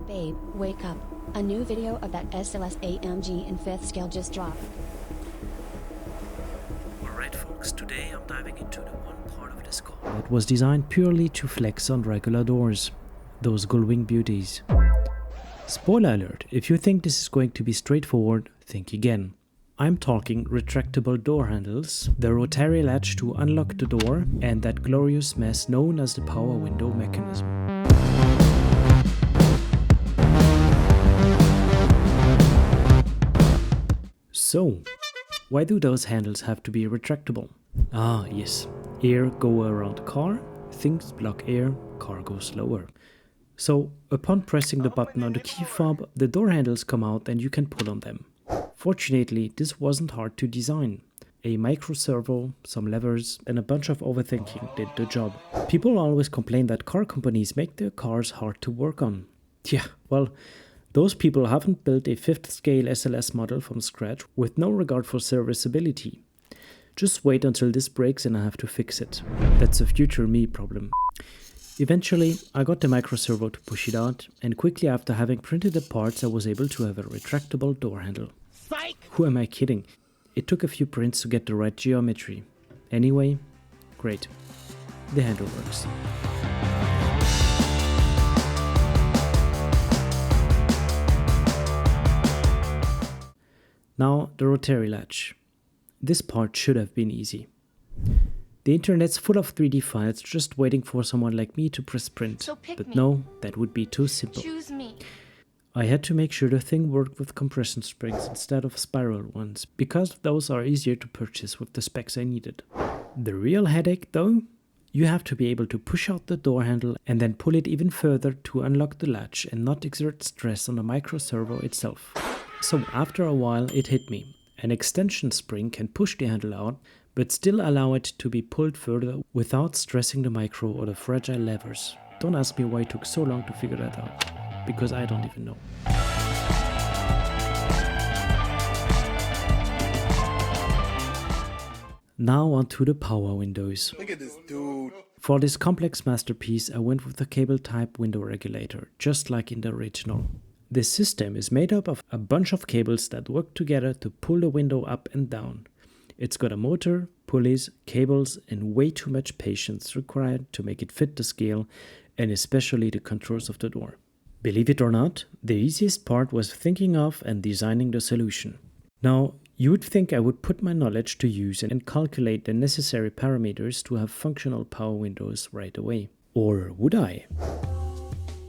Babe, wake up. A new video of that SLS AMG in 5th scale just dropped. Alright folks, today I'm diving into the one part of this car that was designed purely to flex on regular doors. Those Gullwing beauties. Spoiler alert, if you think this is going to be straightforward, think again. I'm talking retractable door handles, the rotary latch to unlock the door, and that glorious mess known as the power window mechanism. So, why do those handles have to be retractable? Ah yes, air go around car, things block air, car goes slower. So, upon pressing the button on the key fob, the door handles come out and you can pull on them. Fortunately, this wasn't hard to design. A micro servo, some levers, and a bunch of overthinking did the job. People always complain that car companies make their cars hard to work on. Yeah, well, those people haven't built a 5th scale SLS model from scratch with no regard for serviceability. Just wait until this breaks and I have to fix it. That's a future me problem. Eventually, I got the micro servo to push it out, and quickly after having printed the parts, I was able to have a retractable door handle. Psych! Who am I kidding? It took a few prints to get the right geometry. Anyway, great. The handle works. Now, the rotary latch. This part should have been easy. The internet's full of 3D files just waiting for someone like me to press print. So but no, that would be too simple. Choose me. I had to make sure the thing worked with compression springs instead of spiral ones, because those are easier to purchase with the specs I needed. The real headache though? You have to be able to push out the door handle and then pull it even further to unlock the latch and not exert stress on the micro servo itself. So after a while it hit me. An extension spring can push the handle out, but still allow it to be pulled further without stressing the micro or the fragile levers. Don't ask me why it took so long to figure that out, because I don't even know. Now onto the power windows. Look at this dude. For this complex masterpiece, I went with the cable type window regulator, just like in the original. This system is made up of a bunch of cables that work together to pull the window up and down. It's got a motor, pulleys, cables, and way too much patience required to make it fit the scale, and especially the contours of the door. Believe it or not, the easiest part was thinking of and designing the solution. Now, you would think I would put my knowledge to use and calculate the necessary parameters to have functional power windows right away. Or would I?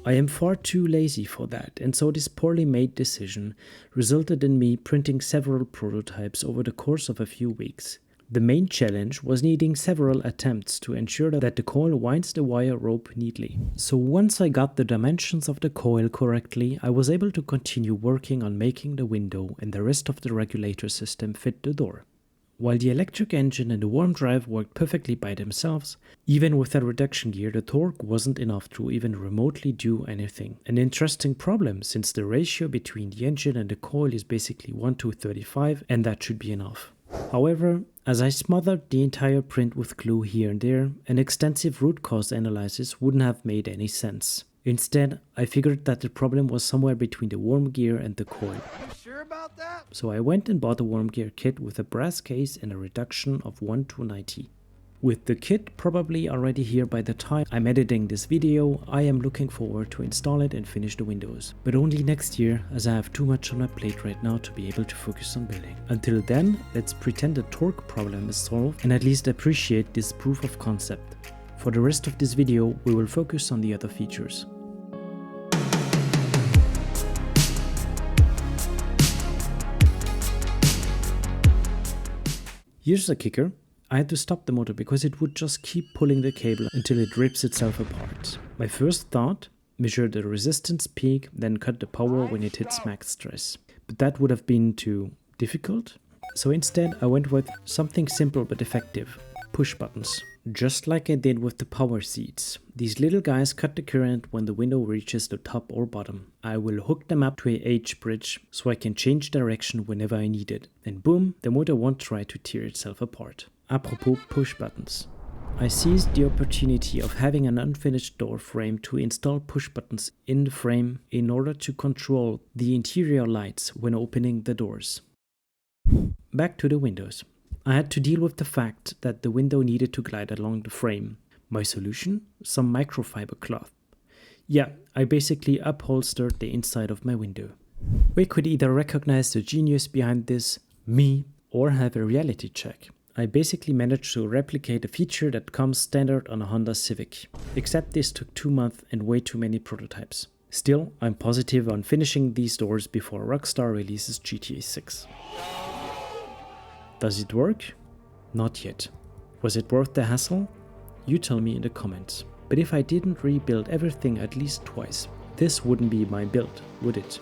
I am far too lazy for that, and so this poorly made decision resulted in me printing several prototypes over the course of a few weeks. The main challenge was needing several attempts to ensure that the coil winds the wire rope neatly. So once I got the dimensions of the coil correctly, I was able to continue working on making the window and the rest of the regulator system fit the door. While the electric engine and the warm drive worked perfectly by themselves, even with a reduction gear the torque wasn't enough to even remotely do anything. An interesting problem since the ratio between the engine and the coil is basically 1:35 and that should be enough. However, as I smothered the entire print with glue here and there, an extensive root cause analysis wouldn't have made any sense. Instead, I figured that the problem was somewhere between the worm gear and the coil. You sure about that? So I went and bought a worm gear kit with a brass case and a reduction of 1:90. With the kit probably already here by the time I'm editing this video, I am looking forward to install it and finish the windows. But only next year, as I have too much on my plate right now to be able to focus on building. Until then, let's pretend the torque problem is solved and at least appreciate this proof of concept. For the rest of this video, we will focus on the other features. Here's the kicker. I had to stop the motor because it would just keep pulling the cable until it rips itself apart. My first thought, measure the resistance peak, then cut the power when it hits max stress. But that would have been too difficult. So instead I went with something simple but effective. Push buttons. just like I did with the power seats. These little guys cut the current when the window reaches the top or bottom. I will hook them up to a H-bridge so I can change direction whenever I need it. And boom, the motor won't try to tear itself apart. Apropos push buttons. I seized the opportunity of having an unfinished door frame to install push buttons in the frame in order to control the interior lights when opening the doors. Back to the windows. I had to deal with the fact that the window needed to glide along the frame. My solution? Some microfiber cloth. Yeah, I basically upholstered the inside of my window. We could either recognize the genius behind this, me, or have a reality check. I basically managed to replicate a feature that comes standard on a Honda Civic. Except this took 2 months and way too many prototypes. Still, I'm positive on finishing these doors before Rockstar releases GTA 6. Does it work? Not yet. Was it worth the hassle? You tell me in the comments. But if I didn't rebuild everything at least twice, this wouldn't be my build, would it?